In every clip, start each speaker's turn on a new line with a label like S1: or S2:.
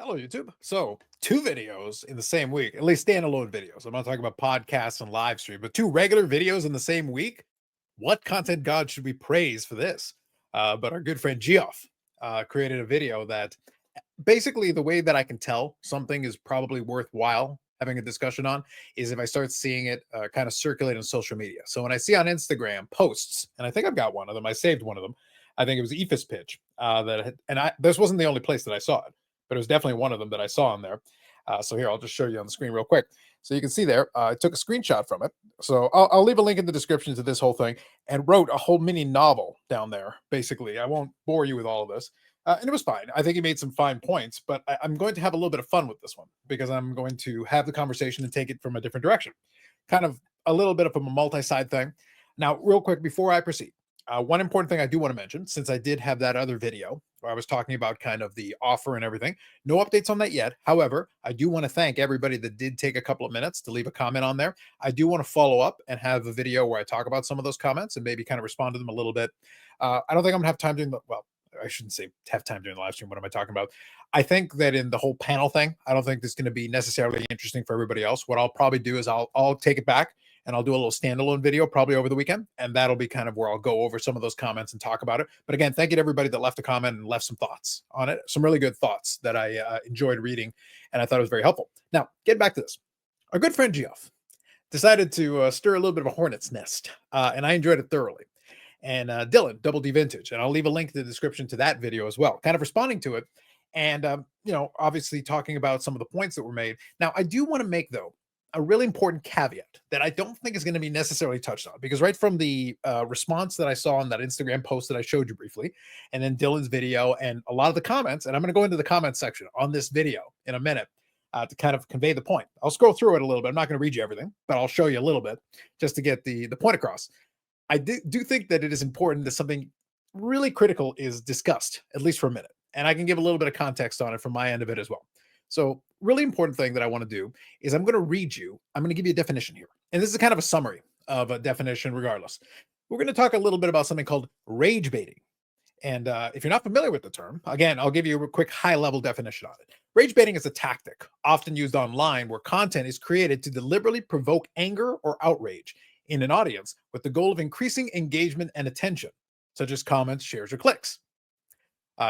S1: Hello, YouTube. So, two videos in the same week, at least standalone videos. I'm not talking about podcasts and live stream, but two regular videos in the same week. What content god should we praise for this? But our good friend Geoff created a video that basically the way that I can tell something is probably worthwhile having a discussion on is if I start seeing it kind of circulate on social media. So when I see on Instagram posts, and I think I've got one of them, I saved one of them. I think it was Aoife's pitch this wasn't the only place that I saw it, but it was definitely one of them that I saw on there. So here, I'll just show you on the screen real quick. So you can see there, I took a screenshot from it. So I'll leave a link in the description to this whole thing and wrote a whole mini novel down there. Basically, I won't bore you with all of this. And it was fine. I think he made some fine points, but I'm going to have a little bit of fun with this one because I'm going to have the conversation and take it from a different direction. Kind of a little bit of a multi-side thing. Now, real quick, before I proceed, one important thing I do want to mention, since I did have that other video where I was talking about kind of the offer and everything, no updates on that yet. However, I do want to thank everybody that did take a couple of minutes to leave a comment on there. I do want to follow up and have a video where I talk about some of those comments and maybe kind of respond to them a little bit. I don't think I'm gonna have time doing I shouldn't say have time during the live stream. What am I talking about? I think that in the whole panel thing, I don't think this is going to be necessarily interesting for everybody else. What I'll probably do is I'll take it back and I'll do a little standalone video probably over the weekend. And that'll be kind of where I'll go over some of those comments and talk about it. But again, thank you to everybody that left a comment and left some thoughts on it. Some really good thoughts that I enjoyed reading. And I thought it was very helpful. Now, get back to this. Our good friend Geoff decided to stir a little bit of a hornet's nest. And I enjoyed it thoroughly. And Dylan, Double D Vintage, and I'll leave a link in the description to that video as well, kind of responding to it. And, obviously talking about some of the points that were made. Now, I do want to make, though, a really important caveat that I don't think is going to be necessarily touched on, because right from the response that I saw on that Instagram post that I showed you briefly, and then Dylan's video and a lot of the comments, and I'm going to go into the comment section on this video in a minute to kind of convey the point. I'll scroll through it a little bit. I'm not going to read you everything, but I'll show you a little bit just to get the point across. I do think that it is important that something really critical is discussed, at least for a minute. And I can give a little bit of context on it from my end of it as well. So really important thing that I want to do is I'm going to give you a definition here. And this is kind of a summary of a definition regardless. We're going to talk a little bit about something called rage baiting. And if you're not familiar with the term, again, I'll give you a quick high-level definition on it. Rage baiting is a tactic often used online where content is created to deliberately provoke anger or outrage in an audience with the goal of increasing engagement and attention, such as comments, shares, or clicks.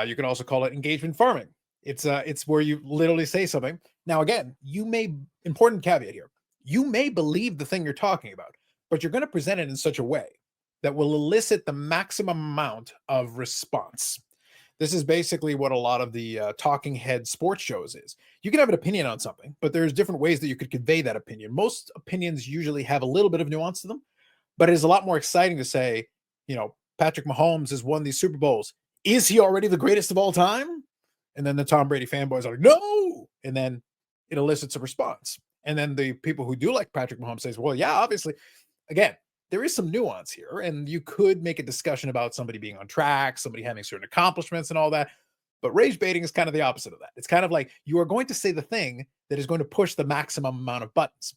S1: You can also call it engagement farming. It's where you literally say something. Now, again, important caveat here, you may believe the thing you're talking about, but you're going to present it in such a way that will elicit the maximum amount of response. This is basically what a lot of the talking head sports shows is. You can have an opinion on something, but there's different ways that you could convey that opinion. Most opinions usually have a little bit of nuance to them, but it is a lot more exciting to say, Patrick Mahomes has won these Super Bowls. Is he already the greatest of all time? And then the Tom Brady fanboys are like, no! And then it elicits a response. And then the people who do like Patrick Mahomes says, well, yeah, obviously. Again, there is some nuance here, and you could make a discussion about somebody being on track, somebody having certain accomplishments and all that. But rage baiting is kind of the opposite of that. It's kind of like you are going to say the thing that is going to push the maximum amount of buttons.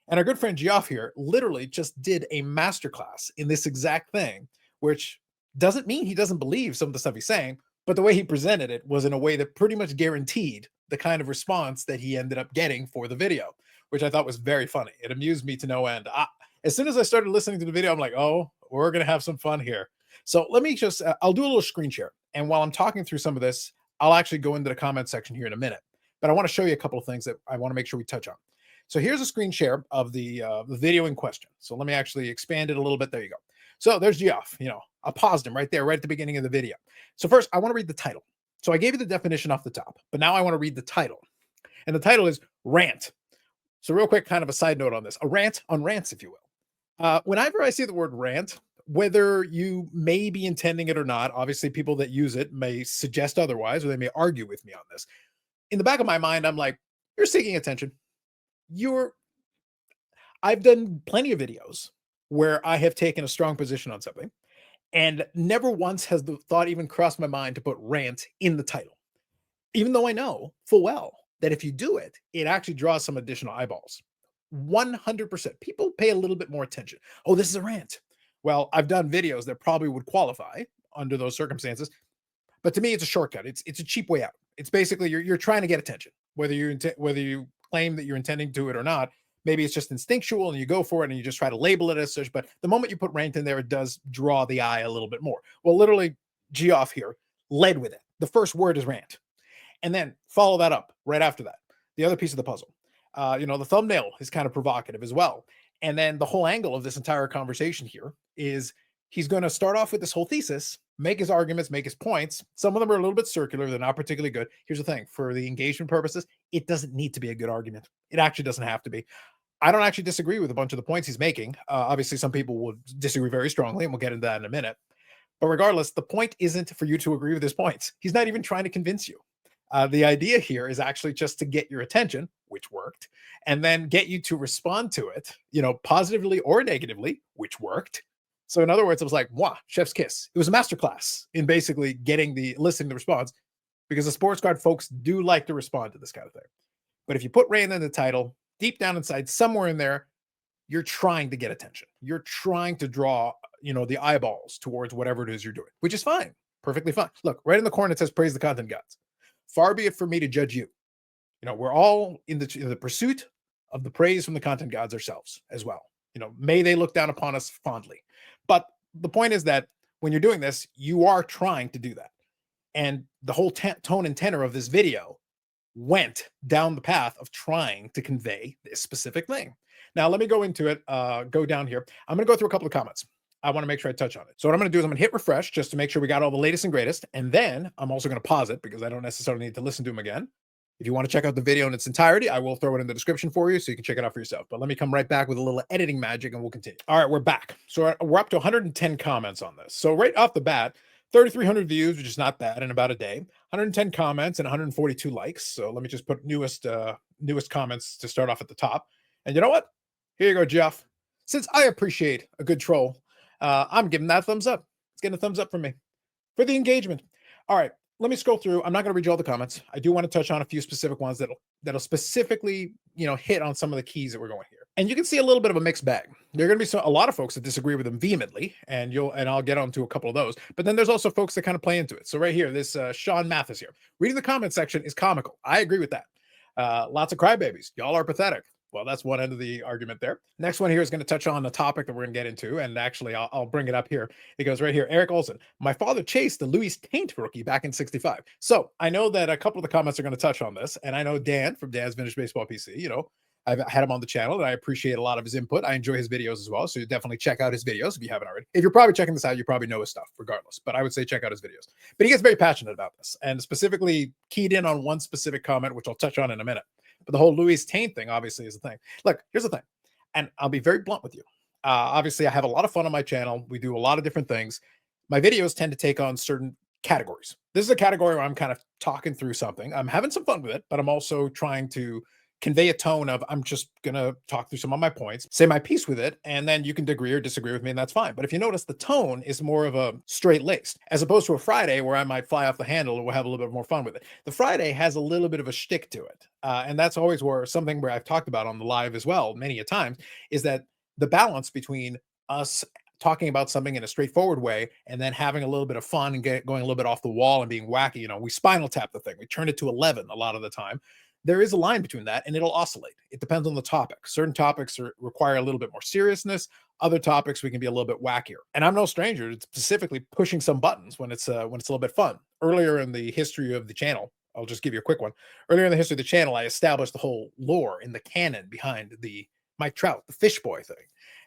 S1: And our good friend Geoff here literally just did a masterclass in this exact thing, which doesn't mean he doesn't believe some of the stuff he's saying, but the way he presented it was in a way that pretty much guaranteed the kind of response that he ended up getting for the video, which I thought was very funny. It amused me to no end. As soon as I started listening to the video, I'm like, oh, we're going to have some fun here. So let me just, I'll do a little screen share. And while I'm talking through some of this, I'll actually go into the comment section here in a minute. But I want to show you a couple of things that I want to make sure we touch on. So here's a screen share of the video in question. So let me actually expand it a little bit. There you go. So there's Geoff. I paused him right there, right at the beginning of the video. So first, I want to read the title. So I gave you the definition off the top, but now I want to read the title. And the title is Rant. So real quick, kind of a side note on this. A rant on rants, if you will. Whenever I see the word rant, whether you may be intending it or not, obviously people that use it may suggest otherwise, or they may argue with me on this. In the back of my mind, I'm like, you're seeking attention. I've done plenty of videos where I have taken a strong position on something, and never once has the thought even crossed my mind to put rant in the title, even though I know full well that if you do it, it actually draws some additional eyeballs. 100%. People pay a little bit more attention. Oh, this is a rant. Well, I've done videos that probably would qualify under those circumstances, but to me, it's a shortcut. It's a cheap way out. It's basically you're trying to get attention, whether you claim that you're intending to it or not. Maybe it's just instinctual and you go for it and you just try to label it as such. But the moment you put rant in there, it does draw the eye a little bit more. Well, literally, Geoff here led with it. The first word is rant, and then follow that up right after that. The other piece of the puzzle. The thumbnail is kind of provocative as well. And then the whole angle of this entire conversation here is he's going to start off with this whole thesis, make his arguments, make his points. Some of them are a little bit circular. They're not particularly good. Here's the thing, for the engagement purposes, it doesn't need to be a good argument. It actually doesn't have to be. I don't actually disagree with a bunch of the points he's making. Obviously, some people will disagree very strongly, and we'll get into that in a minute. But regardless, the point isn't for you to agree with his points. He's not even trying to convince you. The idea here is actually just to get your attention, which worked, and then get you to respond to it, positively or negatively, which worked. So in other words, it was like, wow, chef's kiss. It was a masterclass in basically listening to the response, because the sports card folks do like to respond to this kind of thing. But if you put Rain in the title, deep down inside, somewhere in there, you're trying to get attention. You're trying to draw, the eyeballs towards whatever it is you're doing, which is fine. Perfectly fine. Look, right in the corner, it says praise the content gods. Far be it from me to judge you. We're all in the pursuit of the praise from the content gods ourselves as well. May they look down upon us fondly. But the point is that when you're doing this, you are trying to do that. And the whole tone and tenor of this video went down the path of trying to convey this specific thing. Now, let me go into it, go down here. I'm going to go through a couple of comments. I want to make sure I touch on it. So what I'm going to do is I'm going to hit refresh just to make sure we got all the latest and greatest. And then I'm also going to pause it because I don't necessarily need to listen to them again. If you want to check out the video in its entirety, I will throw it in the description for you so you can check it out for yourself. But let me come right back with a little editing magic and we'll continue. All right, we're back. So we're up to 110 comments on this. So right off the bat, 3,300 views, which is not bad in about a day, 110 comments and 142 likes. So let me just put newest comments to start off at the top. And you know what? Here you go, Geoff. Since I appreciate a good troll, I'm giving that a thumbs up. It's getting a thumbs up from me for the engagement. All right, let me scroll through. I'm not going to read you all the comments. I do want to touch on a few specific ones that'll specifically, hit on some of the keys that we're going here. And you can see a little bit of a mixed bag. There are going to be a lot of folks that disagree with them vehemently, and I'll get onto a couple of those. But then there's also folks that kind of play into it. So right here, this Sean Mathis here. Reading the comment section is comical. I agree with that. Lots of crybabies. Y'all are pathetic. Well, that's one end of the argument there. Next one here is going to touch on a topic that we're going to get into, and actually, I'll bring it up here. It goes right here. Eric Olson, my father chased the Louis Taint rookie back in '65. So I know that a couple of the comments are going to touch on this, and I know Dan from Dan's Vintage Baseball PC, I've had him on the channel, and I appreciate a lot of his input. I enjoy his videos as well, so you definitely check out his videos if you haven't already. If you're probably checking this out, you probably know his stuff regardless, but I would say check out his videos. But he gets very passionate about this, and specifically keyed in on one specific comment, which I'll touch on in a minute. But the whole Louis Taint thing obviously is the thing. Look, here's the thing, and I'll be very blunt with you. Obviously, I have a lot of fun on my channel. We do a lot of different things. My videos tend to take on certain categories. This is a category where I'm kind of talking through something. I'm having some fun with it, but I'm also trying to convey a tone of I'm just going to talk through some of my points, say my piece with it, and then you can agree or disagree with me, and that's fine. But if you notice, the tone is more of a straight laced, as opposed to a Friday where I might fly off the handle or we'll have a little bit more fun with it. The Friday has a little bit of a shtick to it. And that's always something where I've talked about on the live as well, many a times, is that the balance between us talking about something in a straightforward way and then having a little bit of fun and going a little bit off the wall and being wacky. We spinal tap the thing. We turn it to 11 a lot of the time. There is a line between that and it'll oscillate. It depends on the topic. Certain topics require a little bit more seriousness. Other topics we can be a little bit wackier. And I'm no stranger to specifically pushing some buttons when it's a little bit fun. Earlier in the history of the channel, I'll just give you a quick one. Earlier in the history of the channel, I established the whole lore in the canon behind the Mike Trout, the fish boy thing.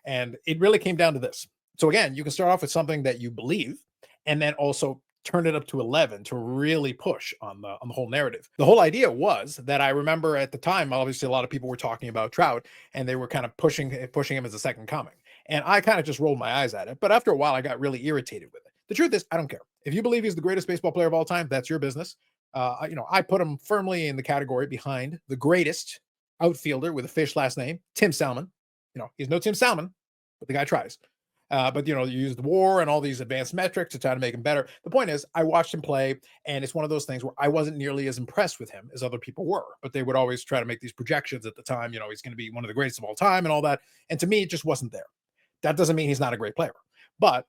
S1: And it really came down to this. So again, you can start off with something that you believe and then also turn it up to 11 to really push on the whole narrative. The whole idea was that I remember at the time, obviously a lot of people were talking about Trout and they were kind of pushing him as a second coming. And I kind of just rolled my eyes at it. But after a while, I got really irritated with it. The truth is, I don't care. If you believe he's the greatest baseball player of all time, that's your business. I put him firmly in the category behind the greatest outfielder with a fish last name, Tim Salmon. He's no Tim Salmon, but the guy tries. But you use the WAR and all these advanced metrics to try to make him better. The point is, I watched him play, and it's one of those things where I wasn't nearly as impressed with him as other people were. But they would always try to make these projections at the time. He's going to be one of the greatest of all time and all that. And to me, it just wasn't there. That doesn't mean he's not a great player, but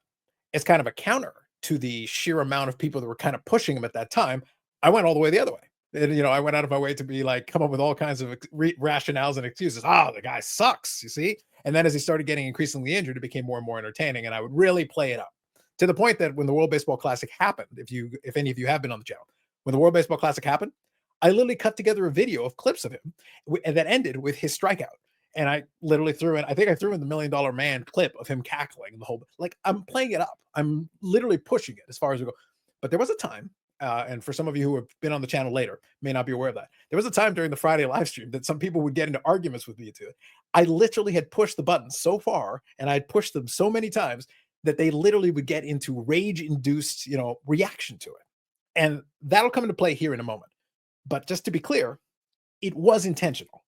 S1: it's kind of a counter to the sheer amount of people that were kind of pushing him at that time. I went all the way the other way. And, I went out of my way to be like, come up with all kinds of rationales and excuses. The guy sucks, you see? And then as he started getting increasingly injured, it became more and more entertaining. And I would really play it up to the point that when the World Baseball Classic happened, if any of you have been on the channel, when the World Baseball Classic happened, I literally cut together a video of clips of him and that ended with his strikeout. And I literally threw in, I think I threw in the $1 Million Man clip of him cackling the whole, like I'm playing it up. I'm literally pushing it as far as we go. But there was a time, and for some of you who have been on the channel later, may not be aware of that. There was a time during the Friday live stream that some people would get into arguments with me to it. I literally had pushed the buttons so far and I'd pushed them so many times that they literally would get into rage-induced, reaction to it. And that'll come into play here in a moment. But just to be clear, it was intentional.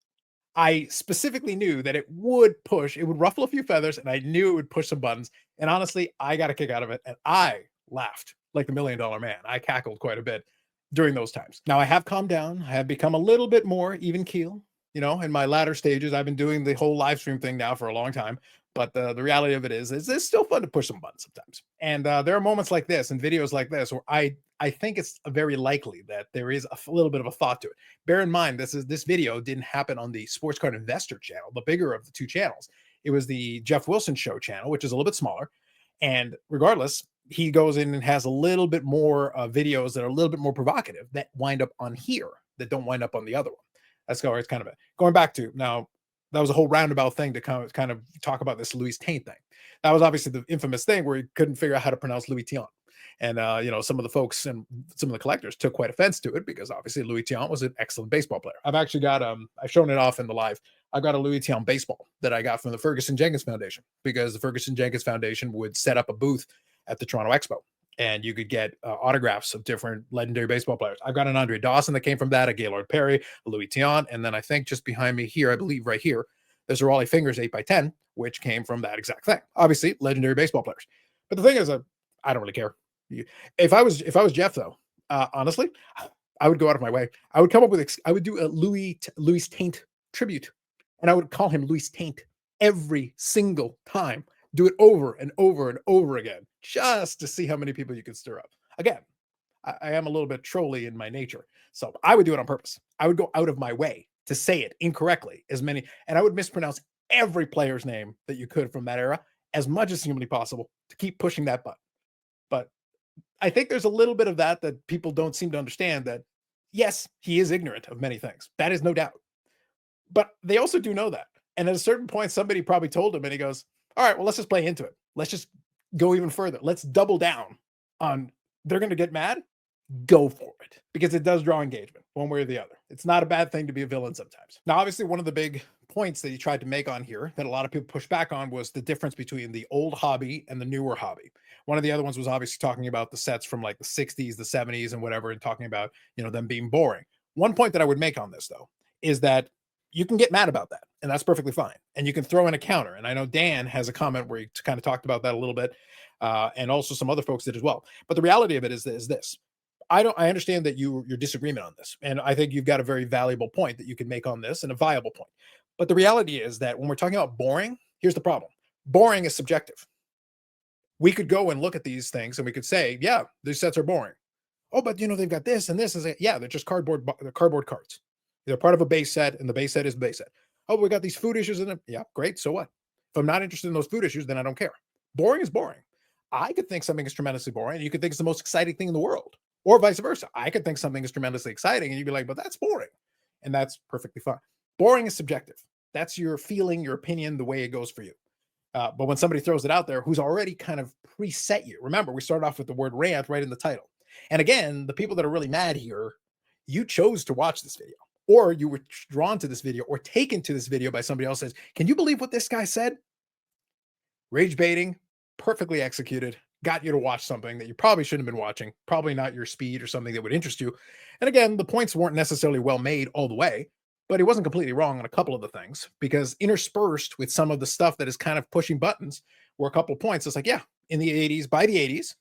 S1: I specifically knew that it would ruffle a few feathers, and I knew it would push some buttons. And honestly, I got a kick out of it, and I laughed like the $1 Million Man. I cackled quite a bit during those times. Now I have calmed down. I have become a little bit more even keel, in my latter stages. I've been doing the whole live stream thing now for a long time. But the reality of it is it's still fun to push some buttons sometimes. And there are moments like this and videos like this where I think it's very likely that there is a little bit of a thought to it. Bear in mind, this video didn't happen on the Sports Card Investor channel, the bigger of the two channels. It was the Geoff Wilson Show channel, which is a little bit smaller. And regardless, he goes in and has a little bit more videos that are a little bit more provocative that wind up on here that don't wind up on the other one. That's how it's kind of it. Going back to now, that was a whole roundabout thing to kind of talk about this Louis Taint thing. That was obviously the infamous thing where he couldn't figure out how to pronounce Louis Tiant. And, some of the folks and some of the collectors took quite offense to it because obviously Louis Tiant was an excellent baseball player. I've actually got, I've shown it off in the live. I've got a Louis Tiant baseball that I got from the Ferguson Jenkins Foundation because the Ferguson Jenkins Foundation would set up a booth at the Toronto Expo and you could get autographs of different legendary baseball players. I've got an Andre Dawson that came from that, a Gaylord Perry, a Louis Tiant, and then I think just behind me here, I believe right here, there's a Raleigh Fingers 8x10, which came from that exact thing. Obviously, legendary baseball players. But the thing is, I don't really care. If I was Geoff, though, honestly, I would go out of my way. I would come up with, I would do a Louis Taint tribute, and I would call him Louis Taint every single time. Do it over and over and over again, just to see how many people you could stir up. Again, I am a little bit trolly in my nature, so I would do it on purpose. I would go out of my way to say it incorrectly, and I would mispronounce every player's name that you could from that era as much as humanly possible to keep pushing that button. But I think there's a little bit of that people don't seem to understand that, yes, he is ignorant of many things. That is no doubt. But they also do know that. And at a certain point, somebody probably told him and he goes, all right, well, let's just play into it. Let's just go even further. Let's double down on they're going to get mad. Go for it because it does draw engagement one way or the other. It's not a bad thing to be a villain sometimes. Now, obviously, one of the big points that he tried to make on here that a lot of people push back on was the difference between the old hobby and the newer hobby. One of the other ones was obviously talking about the sets from like the 60s, the 70s, and whatever, and talking about, them being boring. One point that I would make on this, though, is that you can get mad about that, and that's perfectly fine. And you can throw in a counter. And I know Dan has a comment where he kind of talked about that a little bit, and also some other folks did as well. But the reality of it is this. I understand that your disagreement on this, and I think you've got a very valuable point that you can make on this and a viable point. But the reality is that when we're talking about boring, here's the problem. Boring is subjective. We could go and look at these things and we could say, yeah, these sets are boring. Oh, but they've got this and this. Yeah, they're just cardboard cards. They're part of a base set, and the base set is the base set. Oh, we got these food issues in it. Yeah, great. So what? If I'm not interested in those food issues, then I don't care. Boring is boring. I could think something is tremendously boring, and you could think it's the most exciting thing in the world. Or vice versa. I could think something is tremendously exciting, and you'd be like, but that's boring. And that's perfectly fine. Boring is subjective. That's your feeling, your opinion, the way it goes for you. But when somebody throws it out there who's already kind of preset you, remember, we started off with the word rant right in the title. And again, the people that are really mad here, you chose to watch this video, or you were drawn to this video or taken to this video by somebody else says, can you believe what this guy said? Rage baiting, perfectly executed, got you to watch something that you probably shouldn't have been watching, probably not your speed or something that would interest you. And again, the points weren't necessarily well made all the way, but he wasn't completely wrong on a couple of the things, because interspersed with some of the stuff that is kind of pushing buttons were a couple of points. It's like, yeah, in the 80s, by the 80s,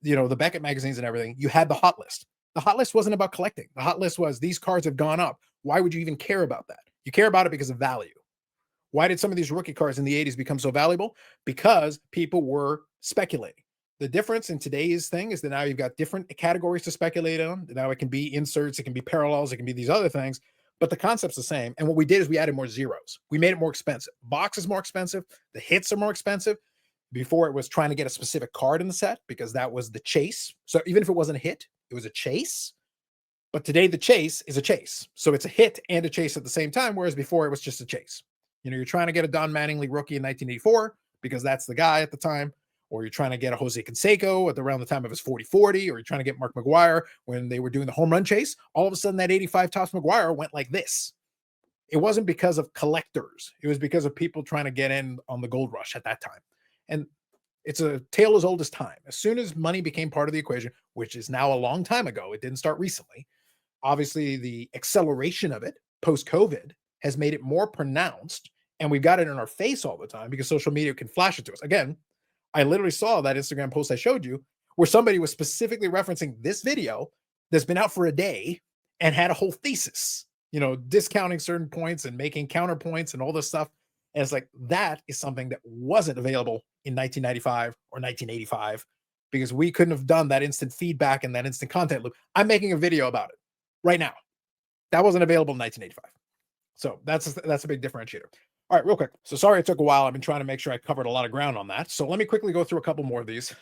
S1: the Beckett magazines and everything, you had the hot list. The hot list wasn't about collecting. The hot list was these cards have gone up. Why would you even care about that? You care about it because of value. Why did some of these rookie cards in the 80s become so valuable? Because people were speculating. The difference in today's thing is that now you've got different categories to speculate on. Now it can be inserts, it can be parallels, it can be these other things, but the concept's the same. And what we did is we added more zeros. We made it more expensive. Box is more expensive. The hits are more expensive. Before it was trying to get a specific card in the set because that was the chase. So even if it wasn't a hit, it was a chase. But today the chase is a chase. So it's a hit and a chase at the same time, whereas before it was just a chase. You know, you're trying to get a Don Mattingly rookie in 1984 because that's the guy at the time, or you're trying to get a Jose Canseco at around the time of his 40-40, or you're trying to get Mark McGwire when they were doing the home run chase. All of a sudden that 85 Topps McGwire went like this. It wasn't because of collectors. It was because of people trying to get in on the gold rush at that time. And it's a tale as old as time. As soon as money became part of the equation, which is now a long time ago, it didn't start recently. Obviously, the acceleration of it post-COVID has made it more pronounced, and we've got it in our face all the time because social media can flash it to us. Again, I literally saw that Instagram post I showed you where somebody was specifically referencing this video that's been out for a day and had a whole thesis, you know, discounting certain points and making counterpoints and all this stuff. And it's like, that is something that wasn't available in 1995 or 1985 because we couldn't have done that instant feedback and that instant content loop. I'm making a video about it right now. That wasn't available in 1985. So that's a big differentiator. All right, real quick. So sorry it took a while. I've been trying to make sure I covered a lot of ground on that. So let me quickly go through a couple more of these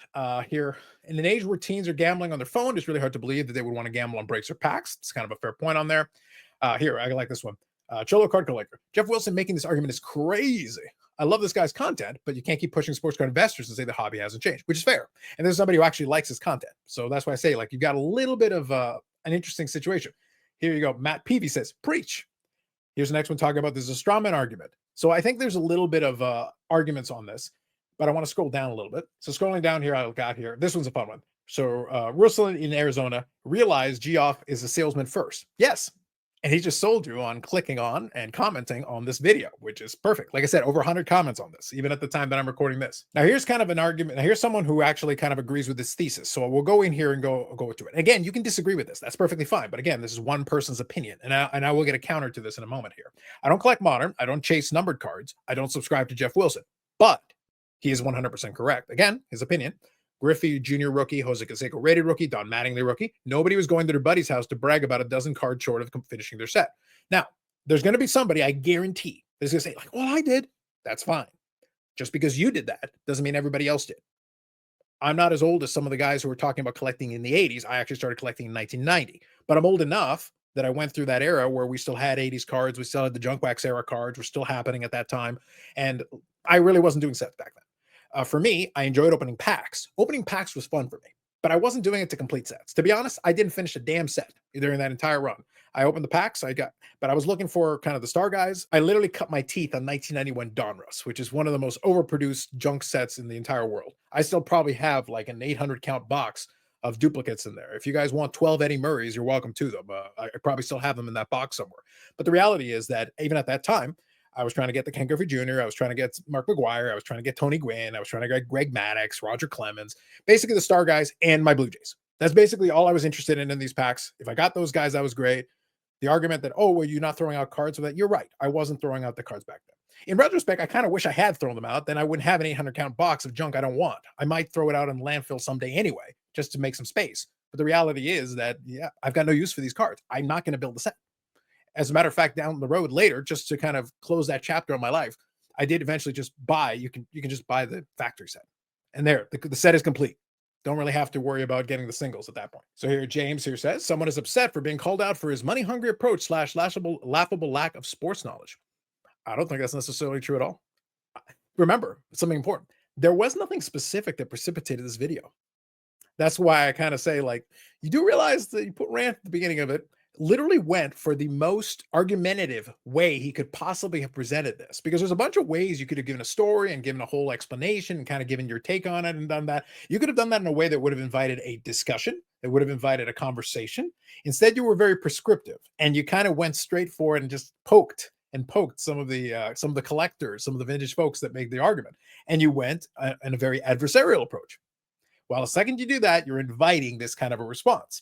S1: here. In an age where teens are gambling on their phone, it's really hard to believe that they would want to gamble on breaks or packs. It's kind of a fair point on there. Here, I like this one. Cholo Card Collector. Geoff Wilson making this argument is crazy. I love this guy's content, but you can't keep pushing sports card investors and say the hobby hasn't changed, which is fair. And there's somebody who actually likes his content. So that's why I say, like, you've got a little bit of an interesting situation. Here you go. Matt Peavy says, preach. Here's the next one talking about this is a straw man argument. So I think there's a little bit of arguments on this, but I want to scroll down a little bit. So scrolling down here, I got here. This one's a fun one. So Russell in Arizona realized Geoff is a salesman first. Yes. And he just sold you on clicking on and commenting on this video, which is perfect. Like I said, over 100 comments on this, even at the time that I'm recording this. Now, here's kind of an argument. Now, here's someone who actually kind of agrees with this thesis. So we'll go in here and go to it. Again, you can disagree with this. That's perfectly fine. But again, this is one person's opinion. And I will get a counter to this in a moment here. I don't collect modern. I don't chase numbered cards. I don't subscribe to Geoff Wilson. But he is 100% correct. Again, his opinion. Griffey Jr. rookie, Jose Canseco rated rookie, Don Mattingly rookie. Nobody was going to their buddy's house to brag about a dozen cards short of finishing their set. Now, there's going to be somebody, I guarantee, that's going to say, like, well, I did. That's fine. Just because you did that doesn't mean everybody else did. I'm not as old as some of the guys who were talking about collecting in the 80s. I actually started collecting in 1990. But I'm old enough that I went through that era where we still had 80s cards. We still had the junk wax era cards were still happening at that time. And I really wasn't doing sets back then. For me, I enjoyed opening packs. Opening packs was fun for me, but I wasn't doing it to complete sets. To be honest, I didn't finish a damn set during that entire run. I opened the packs, but I was looking for kind of the star guys. I literally cut my teeth on 1991 Donruss, which is one of the most overproduced junk sets in the entire world. I still probably have like an 800 count box of duplicates in there. If you guys want 12 Eddie Murrays, you're welcome to them. I probably still have them in that box somewhere. But the reality is that even at that time, I was trying to get the Ken Griffey Jr. I was trying to get Mark McGwire. I was trying to get Tony Gwynn. I was trying to get Greg Maddux, Roger Clemens, basically the star guys and my Blue Jays. That's basically all I was interested in these packs. If I got those guys, that was great. The argument that, oh, well, you're not throwing out cards with that. You're right. I wasn't throwing out the cards back then. In retrospect, I kind of wish I had thrown them out. Then I wouldn't have an 800 count box of junk I don't want. I might throw it out in landfill someday anyway, just to make some space. But the reality is that, yeah, I've got no use for these cards. I'm not going to build a set. As a matter of fact, down the road later, just to kind of close that chapter of my life, I did eventually just buy. You can just buy the factory set, and there the set is complete. Don't really have to worry about getting the singles at that point. So here, James here says someone is upset for being called out for his money-hungry approach / laughable lack of sports knowledge. I don't think that's necessarily true at all. Remember something important. There was nothing specific that precipitated this video. That's why I kind of say, like, you do realize that you put rant at the beginning of it. Literally went for the most argumentative way he could possibly have presented this, because there's a bunch of ways you could have given a story and given a whole explanation and kind of given your take on it and done that. You could have done that in a way that would have invited a discussion, that would have invited a conversation. Instead, you were very prescriptive and you kind of went straight for it and just poked some of the collectors, some of the vintage folks that make the argument. And you went in a very adversarial approach. Well, the second you do that, you're inviting this kind of a response.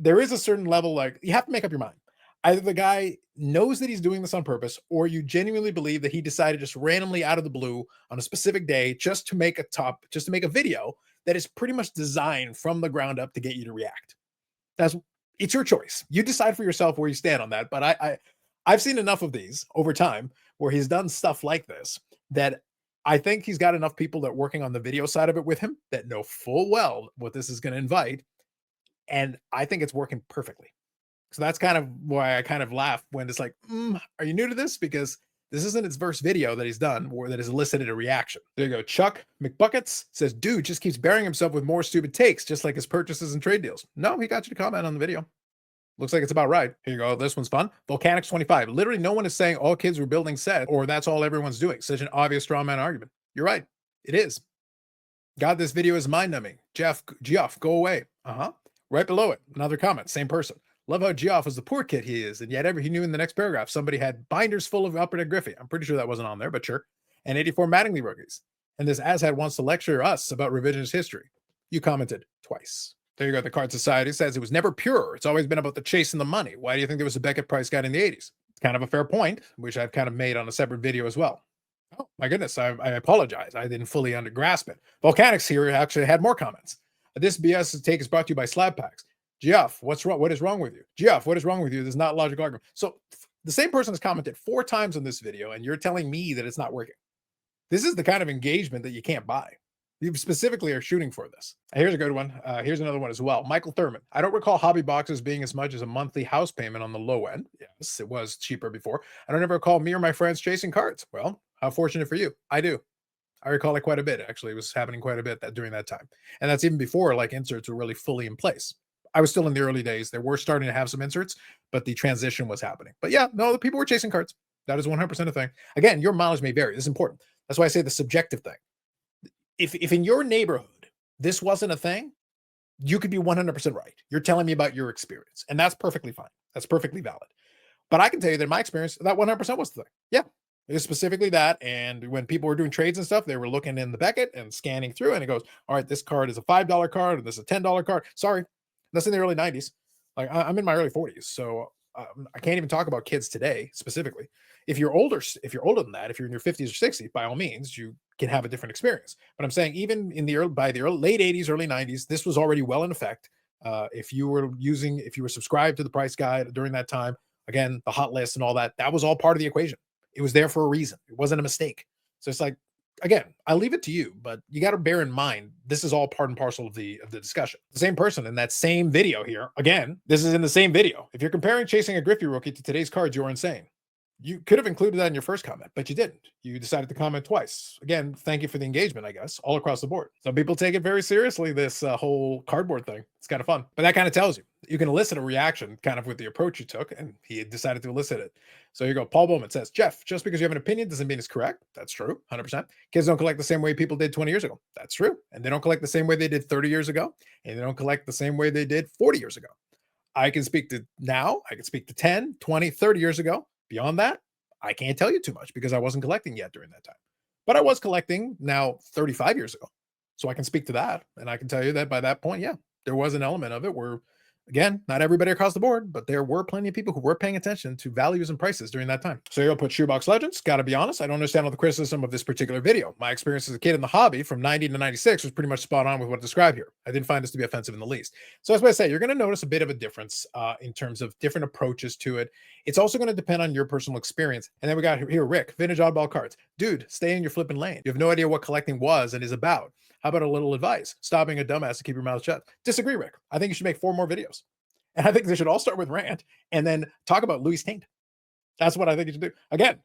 S1: There is a certain level, like, you have to make up your mind. Either the guy knows that he's doing this on purpose, or you genuinely believe that he decided just randomly out of the blue on a specific day just to make a video that is pretty much designed from the ground up to get you to react. That's it's your choice. You decide for yourself where you stand on that. But I've seen enough of these over time where he's done stuff like this that I think he's got enough people that are working on the video side of it with him that know full well what this is going to invite. And I think it's working perfectly. So that's kind of why I kind of laugh when it's like, are you new to this? Because this isn't his first video that he's done or that has elicited a reaction. There you go. Chuck McBuckets says, dude just keeps burying himself with more stupid takes, just like his purchases and trade deals. No, he got you to comment on the video. Looks like it's about right. Here you go. This one's fun. Volcanics 25. Literally, no one is saying all kids were building sets or that's all everyone's doing. Such an obvious straw man argument. You're right. It is. God, this video is mind numbing. Geoff, go away. Right below it, another comment. Same person. Love how Geoff was the poor kid he is, and yet he knew in the next paragraph somebody had binders full of Upper Deck Griffey. I'm pretty sure that wasn't on there, but sure. And 84 Mattingly rookies. And this asshat wants to lecture us about revisionist history. You commented twice. There you go. The Card Society says it was never pure. It's always been about the chase and the money. Why do you think there was a Beckett price guide in the 80s? It's kind of a fair point, which I've kind of made on a separate video as well. Oh, my goodness. I apologize. I didn't fully grasp it. Volcanics here actually had more comments. This BS take is brought to you by Slab Packs. Geoff, what's wrong? What is wrong with you? Geoff, what is wrong with you? There's not logical argument. So the same person has commented 4 times on this video, and you're telling me that it's not working. This is the kind of engagement that you can't buy. You specifically are shooting for this. Here's a good one. Here's another one as well. Michael Thurman. I don't recall hobby boxes being as much as a monthly house payment on the low end. Yes, it was cheaper before. I don't ever recall me or my friends chasing cards. Well, how fortunate for you. I do. I recall it quite a bit. Actually, it was happening quite a bit during that time. And that's even before like inserts were really fully in place. I was still in the early days. They were starting to have some inserts, but the transition was happening. But yeah, no, the people were chasing cards. That is 100% a thing. Again, your mileage may vary. This is important. That's why I say the subjective thing. If in your neighborhood, this wasn't a thing, you could be 100% right. You're telling me about your experience, and that's perfectly fine. That's perfectly valid. But I can tell you that in my experience, that 100% was the thing. Yeah, it was specifically that. And when people were doing trades and stuff, they were looking in the Beckett and scanning through, and it goes, all right, this card is a $5 card, and this is a $10 card. Sorry. That's in the early 90s. Like I'm in my early 40s, so I can't even talk about kids today specifically. If you're older than that, if you're in your 50s or 60s, by all means, you can have a different experience. But I'm saying even in the late 80s, early 90s, this was already well in effect. If you were subscribed to the price guide during that time, again, the hot list and all that, that was all part of the equation. It was there for a reason. It wasn't a mistake. So it's like, again, I leave it to you, but you got to bear in mind, this is all part and parcel of the discussion. The same person in that same video here, again, this is in the same video. If you're comparing chasing a Griffey rookie to today's cards, you're insane. You could have included that in your first comment, but you didn't. You decided to comment twice. Again, thank you for the engagement, I guess, all across the board. Some people take it very seriously, this whole cardboard thing. It's kind of fun. But that kind of tells you. You can elicit a reaction kind of with the approach you took, and he decided to elicit it. So here you go. Paul Bowman says, Geoff, just because you have an opinion doesn't mean it's correct. That's true, 100%. Kids don't collect the same way people did 20 years ago. That's true. And they don't collect the same way they did 30 years ago. And they don't collect the same way they did 40 years ago. I can speak to now. I can speak to 10, 20, 30 years ago. Beyond that, I can't tell you too much because I wasn't collecting yet during that time. But I was collecting now 35 years ago. So I can speak to that. And I can tell you that by that point, yeah, there was an element of it where, again, not everybody across the board, but there were plenty of people who were paying attention to values and prices during that time. So you'll put Shoebox Legends. Got to be honest, I don't understand all the criticism of this particular video. My experience as a kid in the hobby from 90 to 96 was pretty much spot on with what's described here. I didn't find this to be offensive in the least. So as I say, you're going to notice a bit of a difference in terms of different approaches to it. It's also going to depend on your personal experience. And then we got here, Rick, vintage oddball cards. Dude, stay in your flipping lane. You have no idea what collecting was and is about. How about a little advice? Stop being a dumbass to keep your mouth shut. Disagree, Rick. I think you should make 4 more videos. And I think they should all start with Rant and then talk about Louis Taint. That's what I think you should do. Again,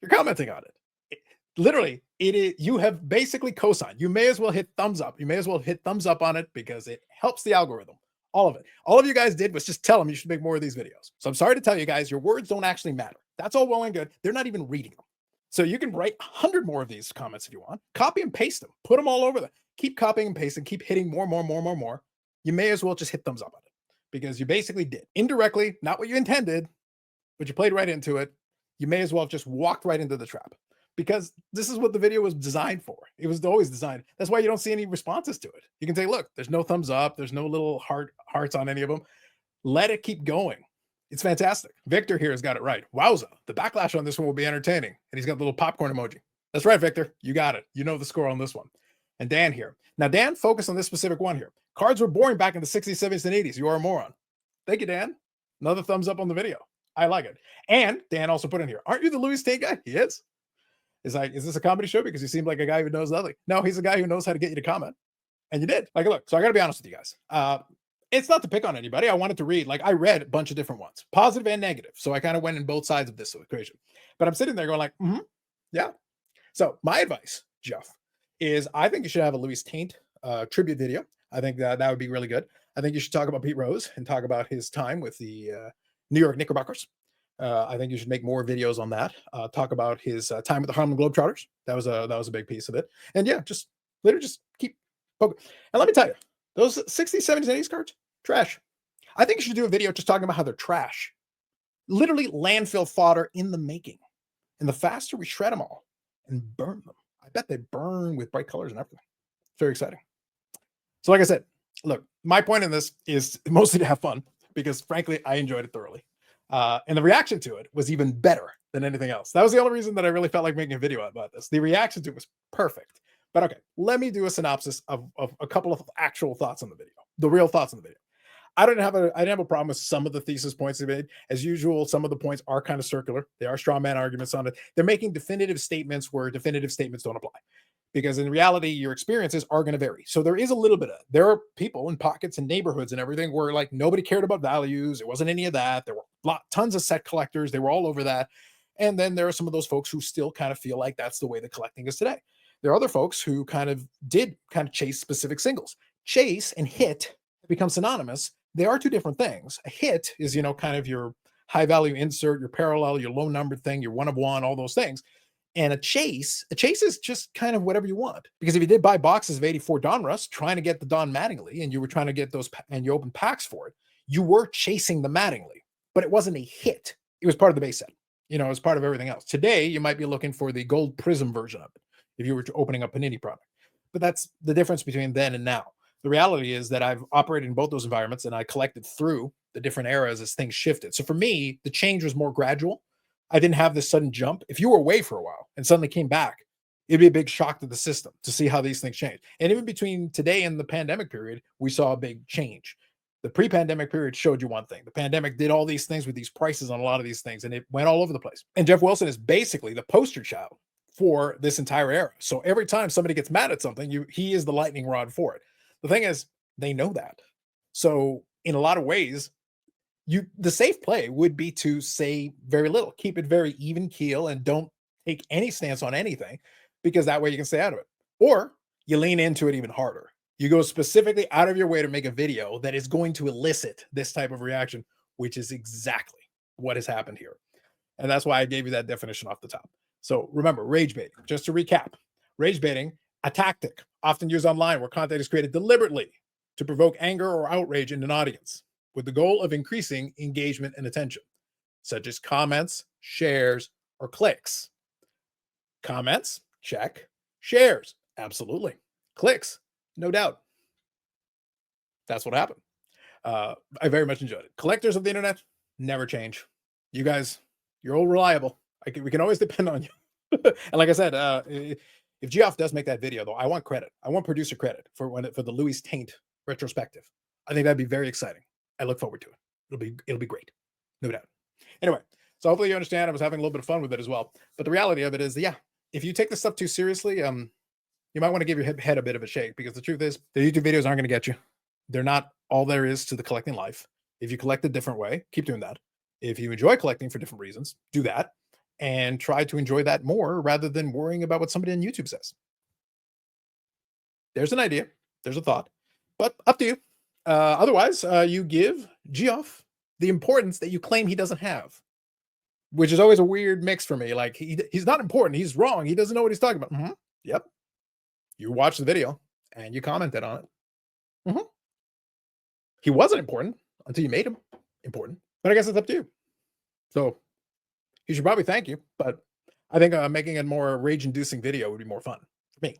S1: you're commenting on it. Literally, it is, you have basically co-signed. You may as well hit thumbs up. You may as well hit thumbs up on it because it helps the algorithm. All of it. All of you guys did was just tell them you should make more of these videos. So I'm sorry to tell you guys, your words don't actually matter. That's all well and good. They're not even reading them. So you can write 100 more of these comments if you want. Copy and paste them. Put them all over there. Keep copying and pasting. Keep hitting more. You may as well just hit thumbs up on it because you basically did. Indirectly, not what you intended, but you played right into it. You may as well have just walked right into the trap because this is what the video was designed for. It was always designed. That's why you don't see any responses to it. You can say, look, there's no thumbs up. There's no little hearts on any of them. Let it keep going. It's fantastic. Victor here has got it right. Wowza. The backlash on this one will be entertaining. And he's got the little popcorn emoji. That's right, Victor. You got it. You know the score on this one. And Dan here. Now, Dan, focus on this specific one here. Cards were boring back in the 60s, 70s, and 80s. You are a moron. Thank you, Dan. Another thumbs up on the video. I like it. And Dan also put in here, aren't you the Louis Tate guy? He is. It's like, is this a comedy show? Because you seem like a guy who knows nothing. No, he's a guy who knows how to get you to comment. And you did. Like, look, so I got to be honest with you guys. It's not to pick on anybody. I wanted to read, like, I read a bunch of different ones, positive and negative. So I kind of went in both sides of this equation. But I'm sitting there going like, yeah. So my advice, Geoff, is I think you should have a Louis Tate tribute video. I think that would be really good. I think you should talk about Pete Rose and talk about his time with the New York Knickerbockers. I think you should make more videos on that. Talk about his time with the Harlem Globetrotters. That was a big piece of it. And yeah, just literally just keep poking. And let me tell you, those 60s, 70s, and 80s cards, trash. I think you should do a video just talking about how they're trash. Literally landfill fodder in the making. And the faster we shred them all and burn them, I bet they burn with bright colors and everything. It's very exciting. So like I said, look, my point in this is mostly to have fun because frankly, I enjoyed it thoroughly. And the reaction to it was even better than anything else. That was the only reason that I really felt like making a video about this. The reaction to it was perfect. But okay, let me do a synopsis of a couple of actual thoughts on the video, the real thoughts on the video. I didn't have a problem with some of the thesis points they made. As usual, some of the points are kind of circular. They are straw man arguments on it. They're making definitive statements where definitive statements don't apply. Because in reality, your experiences are going to vary. So there is a little bit of, there are people in pockets and neighborhoods and everything where like nobody cared about values. It wasn't any of that. There were tons of set collectors. They were all over that. And then there are some of those folks who still kind of feel like that's the way the collecting is today. There are other folks who kind of chase specific singles. Chase and hit become synonymous. They are two different things. A hit is, kind of your high value insert, your parallel, your low numbered thing, your one of one, all those things. And a chase is just kind of whatever you want. Because if you did buy boxes of 84 Donruss trying to get the Don Mattingly and you were trying to get those and you opened packs for it, you were chasing the Mattingly, but it wasn't a hit. It was part of the base set. It was part of everything else. Today, you might be looking for the gold prism version of it if you were opening a Panini product. But that's the difference between then and now. The reality is that I've operated in both those environments and I collected through the different eras as things shifted. So for me, the change was more gradual. I didn't have this sudden jump. If you were away for a while and suddenly came back, it'd be a big shock to the system to see how these things change. And even between today and the pandemic period, we saw a big change. The pre-pandemic period showed you one thing. The pandemic did all these things with these prices on a lot of these things, and it went all over the place. And Jeff Wilson is basically the poster child for this entire era. So every time somebody gets mad at something, he is the lightning rod for it. The thing is, they know that. So in a lot of ways, the safe play would be to say very little, keep it very even keel, and don't take any stance on anything, because that way you can stay out of it. Or you lean into it even harder. You go specifically out of your way to make a video that is going to elicit this type of reaction, which is exactly what has happened here. And that's why I gave you that definition off the top. So remember, rage baiting, just to recap, rage baiting, a tactic often used online where content is created deliberately to provoke anger or outrage in an audience with the goal of increasing engagement and attention, such as comments, shares, or clicks. Comments, check. Shares, absolutely. Clicks, no doubt. That's what happened. I very much enjoyed it. Collectors of the internet never change. You guys, you're all reliable. We can always depend on you. And like I said, if Geoff does make that video, though, I want credit. I want producer credit for the Louis Tate retrospective. I think that'd be very exciting. I look forward to it. It'll be great, no doubt. Anyway, so hopefully you understand. I was having a little bit of fun with it as well. But the reality of it is, yeah, if you take this stuff too seriously, you might want to give your head a bit of a shake, because the truth is, the YouTube videos aren't going to get you. They're not all there is to the collecting life. If you collect a different way, keep doing that. If you enjoy collecting for different reasons, do that. And try to enjoy that more rather than worrying about what somebody on YouTube says. There's an idea. There's a thought. But up to you. Otherwise, you give Geoff the importance that you claim he doesn't have, which is always a weird mix for me. Like, he's not important. He's wrong. He doesn't know what he's talking about. Yep. You watched the video and you commented on it. He wasn't important until you made him important. But I guess it's up to you. So he should probably thank you. But I think making a more rage-inducing video would be more fun for me.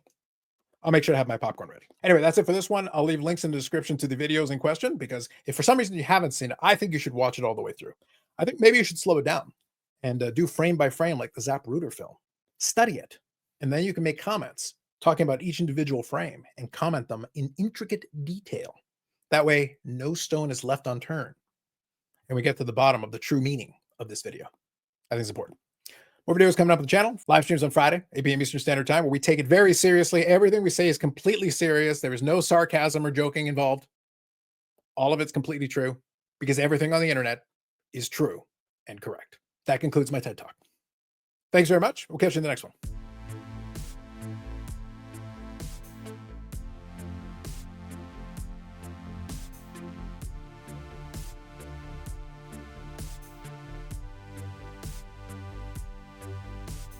S1: I'll make sure to have my popcorn ready. Anyway, that's it for this one. I'll leave links in the description to the videos in question, because if for some reason you haven't seen it, I think you should watch it all the way through. I think maybe you should slow it down and do frame by frame like the Zapruder film. Study it. And then you can make comments talking about each individual frame and comment them in intricate detail. That way, no stone is left unturned. And we get to the bottom of the true meaning of this video. I think it's important. More videos coming up on the channel. Live streams on Friday, 8 p.m. Eastern Standard Time, where we take it very seriously. Everything we say is completely serious. There is no sarcasm or joking involved. All of it's completely true because everything on the internet is true and correct. That concludes my TED Talk. Thanks very much. We'll catch you in the next one.